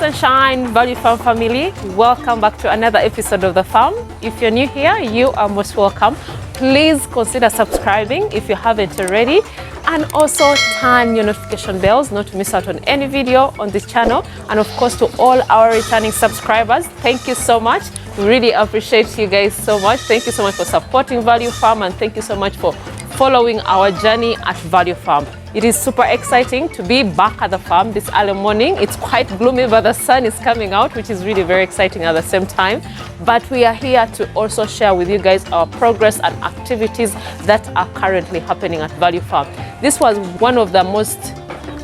Sunshine Value Farm family, welcome back to another episode of The Farm. If you're new here, you are most welcome. Please consider subscribing if you haven't already, and also turn your notification bells not to miss out on any video on this channel. And of course, to all our returning subscribers, thank you so much. We really appreciate you guys so much. Thank you so much for supporting Value Farm, and thank you so much for following our journey at Value Farm. It is super exciting to be back at the farm this early morning. It's quite gloomy, but the sun is coming out, which is really very exciting at the same time. But we are here to also share with you guys our progress and activities that are currently happening at Value Farm. This was one of the most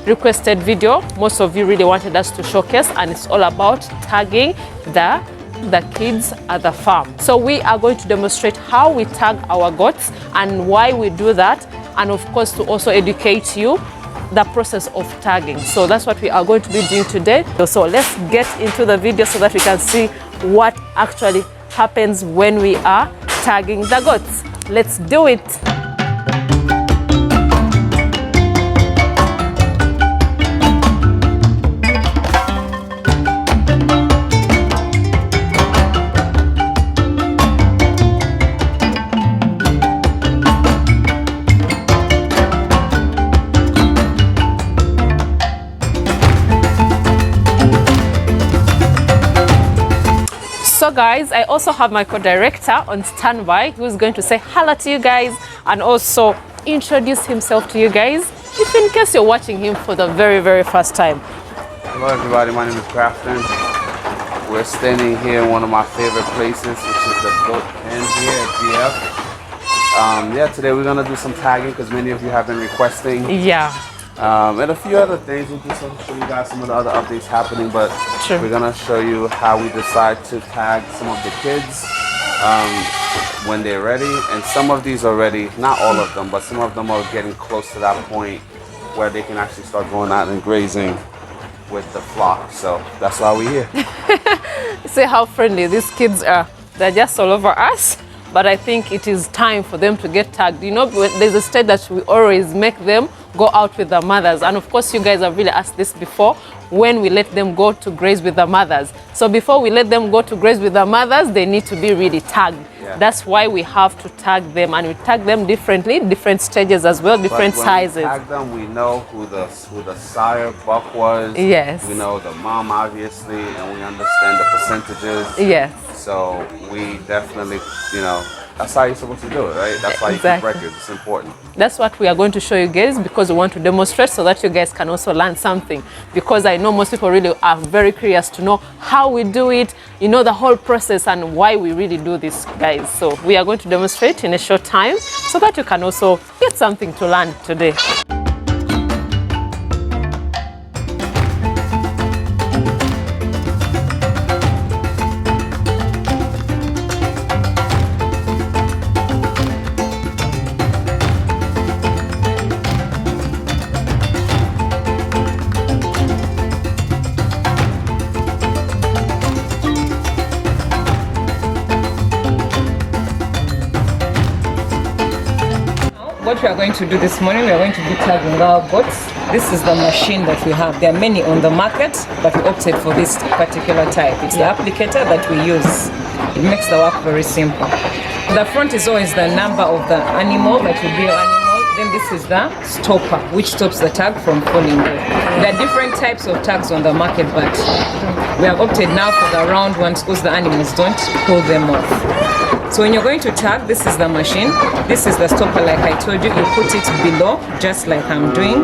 requested video. Most of you really wanted us to showcase, and it's all about tagging the kids at the farm. So we are going to demonstrate how we tag our goats and why we do that, and of course to also educate you the process of tagging. So that's what we are going to be doing today. So let's get into the video so that we can see what actually happens when we are tagging the goats. Let's do it. So guys, I also have my co-director on standby who is going to say hello to you guys and also introduce himself to you guys, if in case you're watching him for the very first time. Hello everybody, my name is Grafton. We're standing here in one of my favorite places, which is the goat pen here at VF. Yeah, today we're gonna do some tagging because many of you have been requesting. Yeah. And a few other things. We'll just show you guys some of the other updates happening, but we're gonna show you how we decide to tag some of the kids when they're ready. And some of these are ready, not all of them, but some of them are getting close to that point where they can actually start going out and grazing with the flock. So that's why we're here. See how friendly these kids are. They're just all over us, but I think it is time for them to get tagged. You know, there's a stage that we always make them go out with the mothers, and of course you guys have really asked this before, when we let them go to graze with the mothers. So before we let them go to graze with the mothers, they need to be really tagged. Yeah. That's why we have to tag them, and we tag them differently, different stages as well, different sizes. We tag them, we know who the sire buck was. Yes. We know the mom obviously, and we understand the percentages. Yes. So we definitely, you know, that's how you're supposed to do it, right? That's why you keep records. It's important. That's what we are going to show you guys, because we want to demonstrate so that you guys can also learn something. Because I know most people really are very curious to know how we do it, you know, the whole process and why we really do this, guys. So we are going to demonstrate in a short time so that you can also get something to learn today. What we are going to do this morning, we are going to be tagging our goats. This is the machine that we have. There are many on the market, but we opted for this particular type. It's the applicator that we use. It makes the work very simple. The front is always the number of the animal, that will be your animal. Then this is the stopper, which stops the tag from falling off. There are different types of tags on the market, but we have opted now for the round ones because the animals don't pull them off. So when you're going to tag, this is the machine. This is the stopper, like I told you. You put it below, just like I'm doing.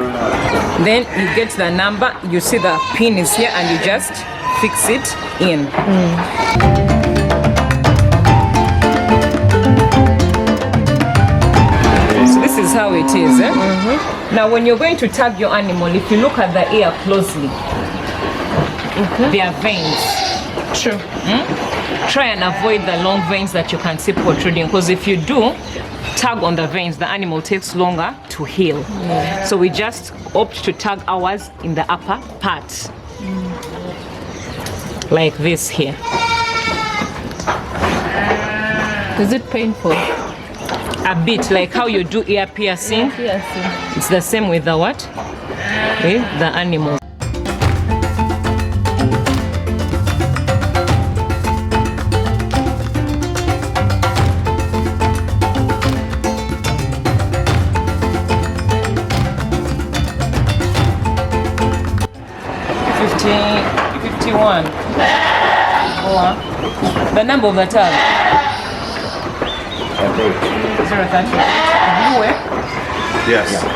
Then you get the number. You see the pin is here, and you just fix it in. So this is how it is. Now when you're going to tag your animal, if you look at the ear closely, there are veins. True. Try and avoid the long veins that you can see protruding, because if you do tag on the veins, the animal takes longer to heal. So we just opt to tag ours in the upper part, like this here. Is it painful? A bit, like how you do ear piercing. It's the same with the what? With the animal. The number of the tag. 030. Blue way? Yes.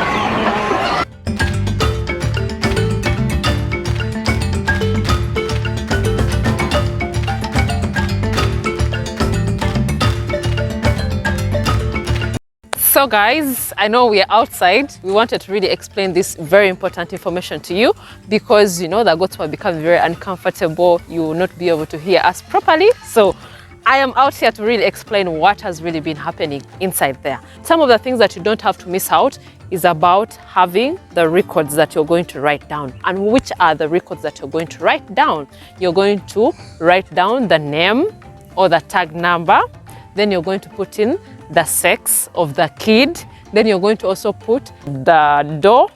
So guys, I know we are outside. We wanted to really explain this very important information to you because you know the goats will become very uncomfortable. You will not be able to hear us properly. So I am out here to really explain what has really been happening inside there. Some of the things that you don't have to miss out is about having the records that you're going to write down. And which are the records that you're going to write down? You're going to write down the name or the tag number. Then you're going to put in the sex of the kid. Then you're going to also put the door.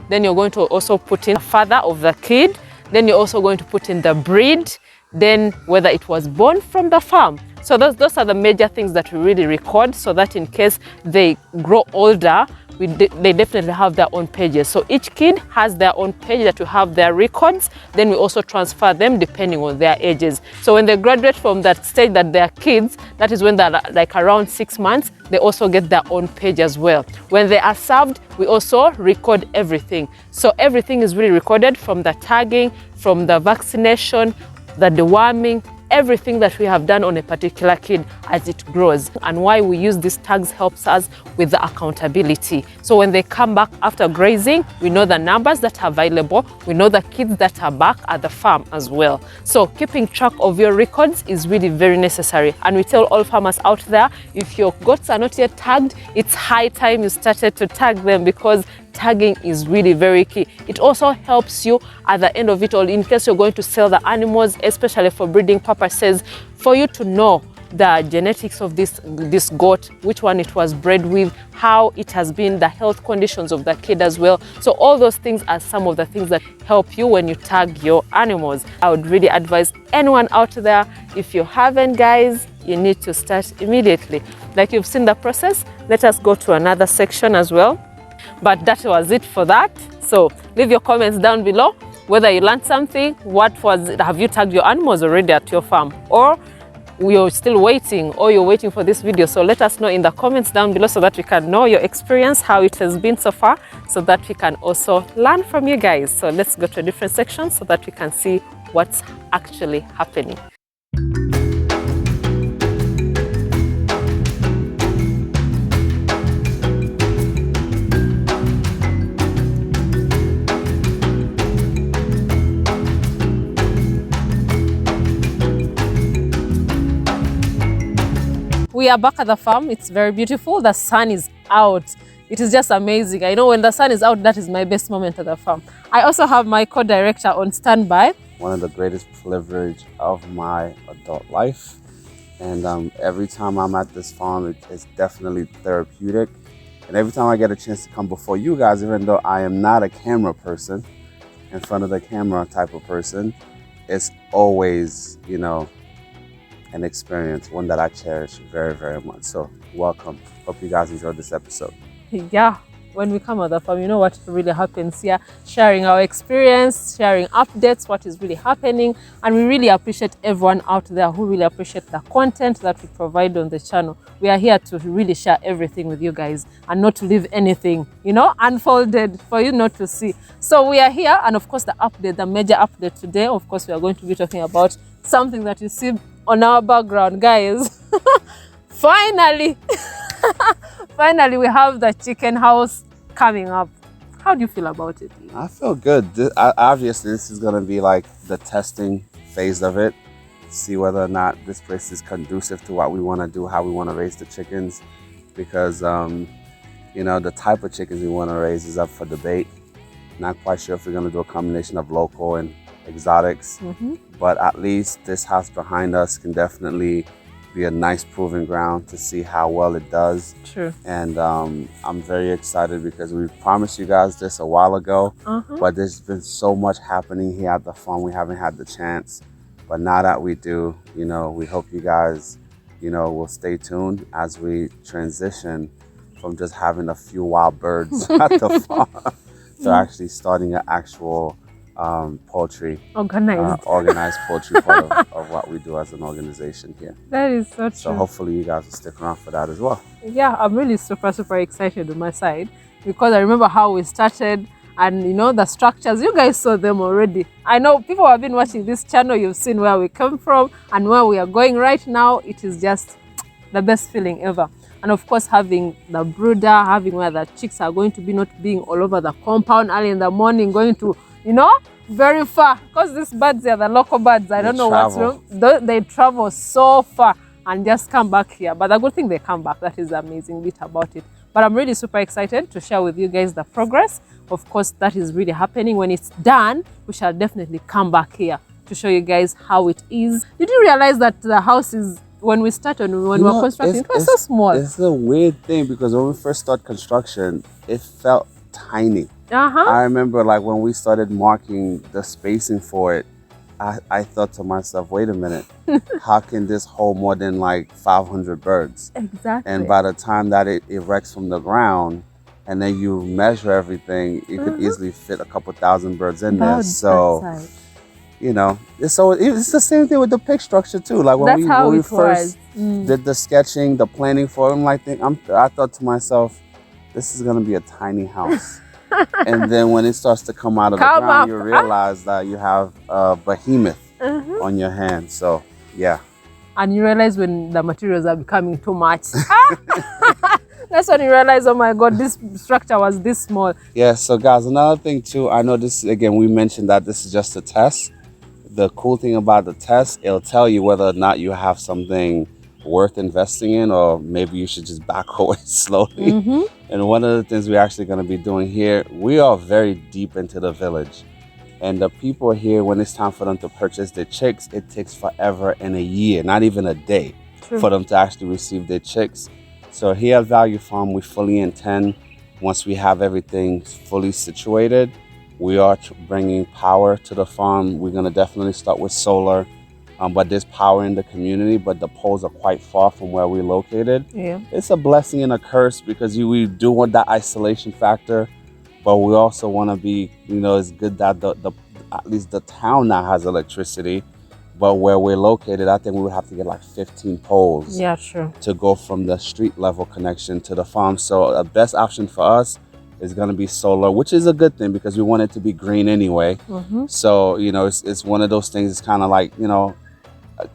Then you're going to also put in the father of the kid. Then you're also going to put in the breed. Then whether it was born from the farm. So those are the major things that we really record so that in case they grow older, they definitely have their own pages. So each kid has their own page that will have their records. Then we also transfer them depending on their ages. So when they graduate from that stage that they're kids, that is when they're like around 6 months, they also get their own page as well. When they are served, we also record everything. So everything is really recorded, from the tagging, from the vaccination, the deworming, everything that we have done on a particular kid as it grows. And why we use these tags helps us with the accountability. So when they come back after grazing, we know the numbers that are available. We know the kids that are back at the farm as well. So keeping track of your records is really very necessary. And we tell all farmers out there, if your goats are not yet tagged, it's high time you started to tag them because tagging is really very key. It also helps you at the end of it all, in case you're going to sell the animals, especially for breeding purposes, for you to know the genetics of this goat, which one it was bred with, how it has been, the health conditions of the kid as well. So all those things are some of the things that help you when you tag your animals. I would really advise anyone out there, if you haven't, guys, you need to start immediately. Like you've seen the process, let us go to another section as well. But that was it for that. So leave your comments down below whether you learned something. What was it? Have you tagged your animals already at your farm, or you're still waiting, or you're waiting for this video? So let us know in the comments down below so that we can know your experience, how it has been so far, so that we can also learn from you guys. So let's go to a different section so that we can see what's actually happening. We are back at the farm. It's very beautiful. The sun is out. It is just amazing. I know when the sun is out, that is my best moment at the farm. I also have my co-director on standby. One of the greatest privilege of my adult life. And every time I'm at this farm, it's definitely therapeutic. And every time I get a chance to come before you guys, even though I am not a camera person, in front of the camera type of person, it's always, you know, an experience, one that I cherish very, very much. So welcome. Hope you guys enjoyed this episode. Yeah, when we come at the farm, you know what really happens here, sharing our experience, sharing updates, what is really happening. And we really appreciate everyone out there who really appreciate the content that we provide on the channel. We are here to really share everything with you guys and not to leave anything, you know, unfolded for you not to see. So we are here, and of course the update, the major update today, of course we are going to be talking about something that you see on our background, guys. Finally, finally we have the chicken house coming up. How do you feel about it? I feel good. Obviously, this is going to be like the testing phase of it. See whether or not this place is conducive to what we want to do, how we want to raise the chickens. Because, you know, the type of chickens we want to raise is up for debate. Not quite sure if we're going to do a combination of local and exotics. But at least this house behind us can definitely be a nice proving ground to see how well it does. True. And I'm very excited because we promised you guys this a while ago, but there's been so much happening here at the farm. We haven't had the chance, but now that we do, you know, we hope you guys, you know, will stay tuned as we transition from just having a few wild birds at the farm to actually starting an actual poultry, organized poultry part of what we do as an organization here. That is so true. So hopefully you guys will stick around for that as well. Yeah, I'm really super excited on my side, because I remember how we started, and you know, the structures, you guys saw them already. I know people who have been watching this channel, you've seen where we come from and where we are going right now. It is just the best feeling ever. And of course, having the brooder, having where the chicks are going to be, not being all over the compound early in the morning, going to, you know, very far, because these birds are the local birds. I don't know what's wrong. They travel so far and just come back here. But the good thing, they come back. That is the amazing bit about it. But I'm really super excited to share with you guys the progress. Of course, that is really happening. When it's done, we shall definitely come back here to show you guys how it is. Did you realize that the house is, when we started, when we were constructing, it was so small? It's a weird thing, because when we first started construction, it felt tiny. I remember, like, when we started marking the spacing for it, I thought to myself, wait a minute, how can this hold more than like 500 birds? Exactly. And by the time that it erects from the ground, and then you measure everything, it could easily fit a couple thousand birds in there. So, you know, it's the same thing with the pig structure too. Like when we first did the sketching, the planning for it, I thought to myself, this is gonna be a tiny house. And then when it starts to come out of the ground, you realize that you have a behemoth on your hands. So, yeah. And you realize when the materials are becoming too much. That's when you realize, oh my God, this structure was this small. Yeah, so guys, another thing too, I know this, again, we mentioned that this is just a test. The cool thing about the test, it'll tell you whether or not you have something worth investing in, or maybe you should just back away slowly. And one of the things we're actually going to be doing here, we are very deep into the village, and the people here, when it's time for them to purchase their chicks, it takes forever and a year, not even a day, for them to actually receive their chicks. So here at Value Farm, we fully intend, once we have everything fully situated, we are bringing power to the farm. We're going to definitely start with solar. But there's power in the community, but the poles are quite far from where we're located. Yeah. It's a blessing and a curse, because we do want that isolation factor, but we also want to be, you know, it's good that at least the town now has electricity, but where we're located, I think we would have to get like 15 poles. Yeah, sure. To go from the street level connection to the farm. So the best option for us is going to be solar, which is a good thing, because we want it to be green anyway. So, you know, it's one of those things, it's kind of like, you know,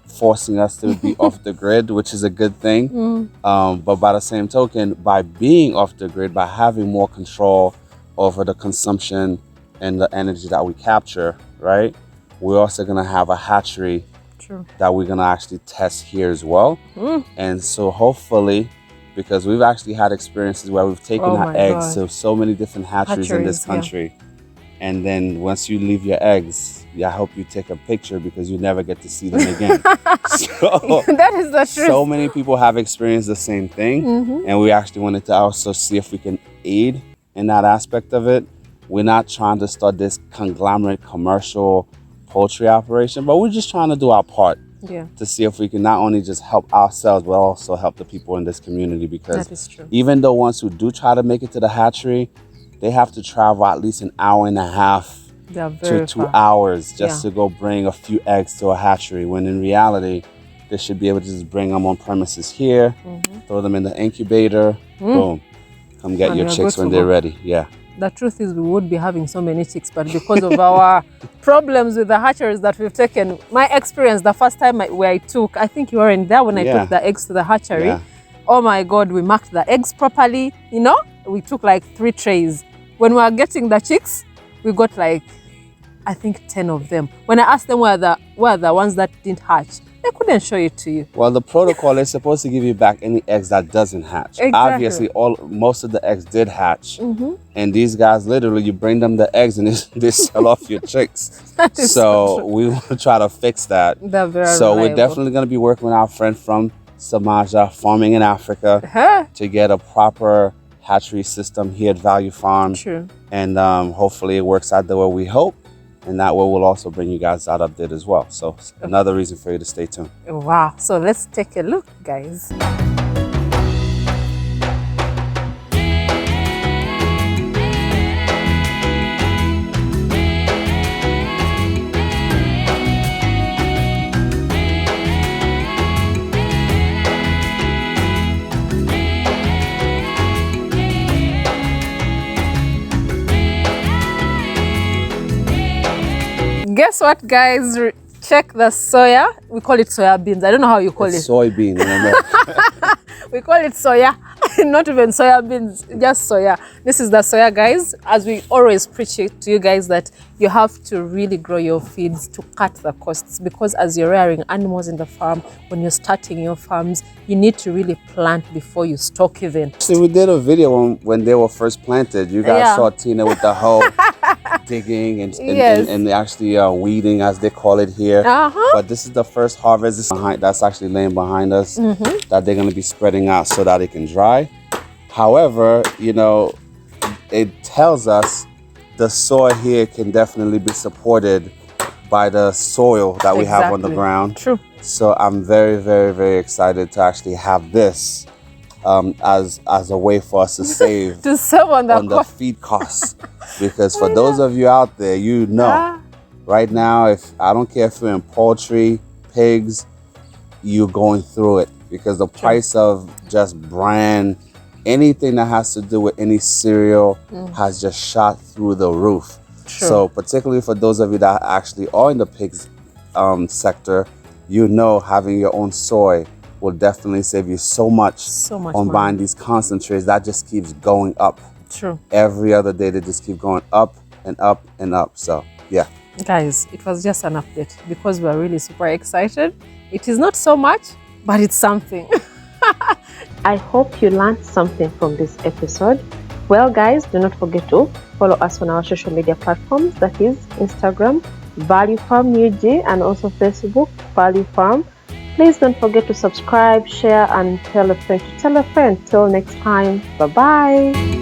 forcing us to be off the grid, which is a good thing. But by the same token, by being off the grid, by having more control over the consumption and the energy that we capture, right? We're also going to have a hatchery that we're going to actually test here as well. And so hopefully, because we've actually had experiences where we've taken our eggs to so many different hatcheries in this country. And then once you leave your eggs, I hope you take a picture, because you never get to see them again. So, that is the truth. So many people have experienced the same thing. And we actually wanted to also see if we can aid in that aspect of it. We're not trying to start this conglomerate commercial poultry operation, but we're just trying to do our part to see if we can not only just help ourselves, but also help the people in this community. Because that is true. Even though ones who do try to make it to the hatchery, they have to travel at least an hour and a half to 2 hours just to go bring a few eggs to a hatchery, when in reality, they should be able to just bring them on premises here, throw them in the incubator, boom, come get your chicks when they're ready. Yeah. The truth is, we would be having so many chicks, but because of our problems with the hatcheries that we've taken, my experience, the first time where I took, I think you weren't there when I took the eggs to the hatchery. Oh my God, we marked the eggs properly, you know? We took like 3 trays. When we were getting the chicks, we got like, I think 10 of them. When I asked them where the ones that didn't hatch, they couldn't show it to you. Well, the protocol is supposed to give you back any eggs that doesn't hatch. Obviously, most of the eggs did hatch. And these guys, literally, you bring them the eggs and they sell off your chicks. So we want to try to fix that. So we're definitely going to be working with our friend from Samaja, Farming in Africa, to get a proper hatchery system here at Value Farm. And hopefully it works out the way we hope. And that way we'll also bring you guys that update as well. So another reason for you to stay tuned. Wow. So let's take a look, guys. guess what, guys? Check the soya. We call it soya beans. I don't know how you call it. Soybean. We call it soya. Not even soya beans, just soya. This is the soya, guys. As we always preach it to you guys, that you have to really grow your feeds to cut the costs, because as you're rearing animals in the farm, when you're starting your farms, you need to really plant before you stock even. See, we did a video when they were first planted. You guys saw Tina with the hoe digging and actually weeding, as they call it here. But this is the first harvest that's actually laying behind us, that they're going to be spreading out so that it can dry. However, you know, it tells us the soil here can definitely be supported by the soil that we have on the ground. True. So I'm very, very, very excited to actually have this as a way for us to save on the feed costs. Because for those of you out there, you know, right now, if I don't care if you're in poultry, pigs, you're going through it, because the price of just bran, anything that has to do with any cereal has just shot through the roof. So particularly for those of you that actually are in the pigs sector, you know, having your own soy will definitely save you so much on money. Buying these concentrates. That just keeps going up. True. Every other day they just keep going up and up and up. So yeah, guys, it was just an update because we're really super excited. It is not so much, but it's something. I hope you learned something from this episode. Well, guys, do not forget to follow us on our social media platforms, that is Instagram, Value Farm UG, and also Facebook, Value Farm. Please don't forget to subscribe, share, and tell a friend to tell a friend. Till next time, bye-bye.